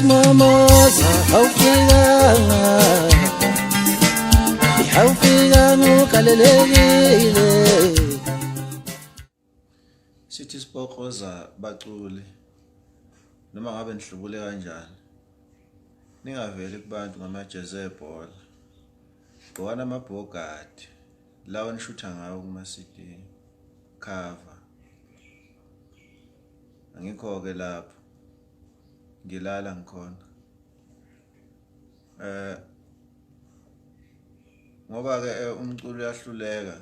Wesimomoza awufika ngukalelekile. Sithi sipokoza baculi noma ngabe nihlubule kanjani ningaveli kubantu ngamajezi ebhola gqokana amabhokadi lawa nishutha ngawo kuma CD cover. Angikho ke lapho ngilala ngikhona ngoba ke umculo uyahluleka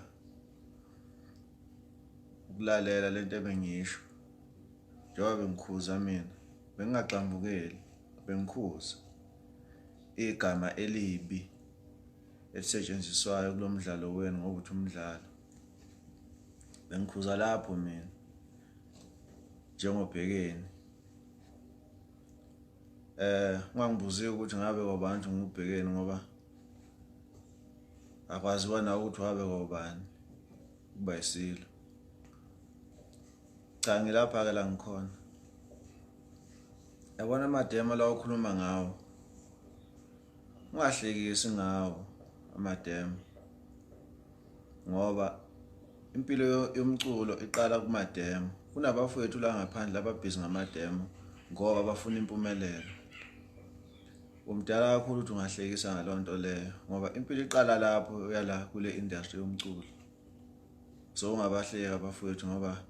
ukulalela lento ebengisho njengoba bengikhuza mina bengingaqambukeli bengikhuza igama elibi elisetshenziswayo kulomdlalo wenu ngokuthi umdlalo bengikhuza lapho mina njengobhekeni ungangibuzi ukuthi ngabe kwabantu ngubhekeni ngoba akwaziwa na ukuthi wabe kwabani kuba isilo. Cha ngilapha ke la ngikhona yabona amademo la okhuluma ngawo ungahlekisi ngawo amademo ngoba impilo yomculo iqala kumademo. Kunabafowethu la ngaphandle ababhizi ngamademo ngoba bafuna impumelelo. Umdala kakhulu ukuthi ungahlekisa ngalonto leyo ngoba impilo iqala lapho uyala kule industry yomculo. So ungabahleka abafowethu ngoba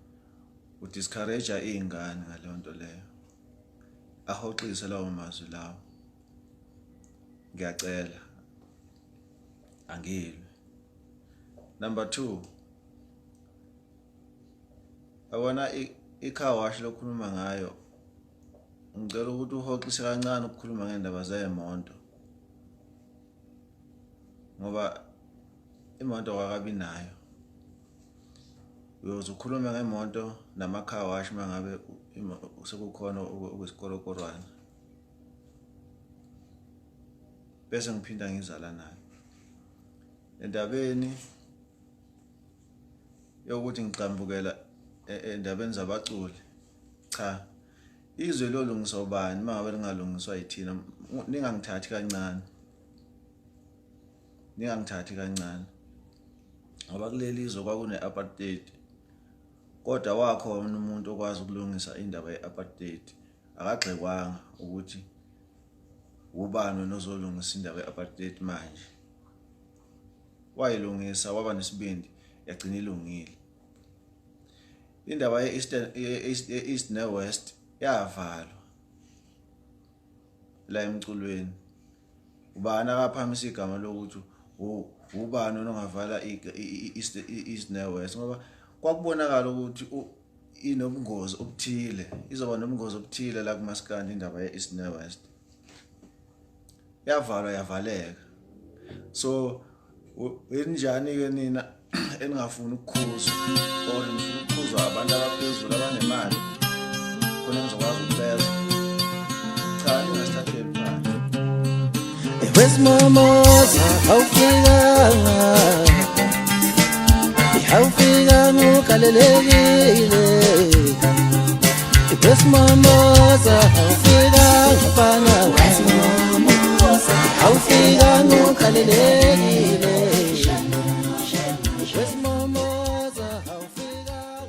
udiscourage izingane ngalonto leyo. Ahoxise lawo mazwi lawo. Ngiyacela angilwe. Number 2, abona icar wash lokhuluma ngayo ngicela ukuthi uhoxise kancane ukukhuluma ngendaba zeemonto ngoba imoto kwakabi nayo. Uyozukhuluma ngemonto nama car wash mangabe sekukhona okwesikolokorwana bese ngiphinda ngizala nayo endabeni yokuthi ngicambukela endabeni zabaculi. Cha, izwe lolungiswa ubani mangabe lingalungiswa yithina. Ningangithathi kancane ngoba kuleli izwe kwakune apartheid kodwa wakhona umuntu okwazi ukulungisa indaba yeapartheid. Akagxekwanga ukuthi ubani onozolungisa indaba yeapartheid manje. Wayilungisa waba nesibindi yagcina ilungile. Indaba ye-East ne-West yavalwa la emculweni. Ubani akaphamisa igama lokuthi ubani onongavala i-East ne-West ngoba kwakubonakala ukuthi inobungozi obuthile. Izoba nobungozi obuthile la kumaskandi indaba ye-East ne-West. Yavalwa yavaleka. So wenjani ke nina eningafuni ukukhuzwa or nifuna ukukhuzwa abantu abaphezulu abanemali khona ngizokwazi ukubeza. Cha ningasithatheli phansi. Wesimomoza awufika ngukalelekile. Wesimomoza awufika ngapana. Wesimomoza awufika ngukalelekile.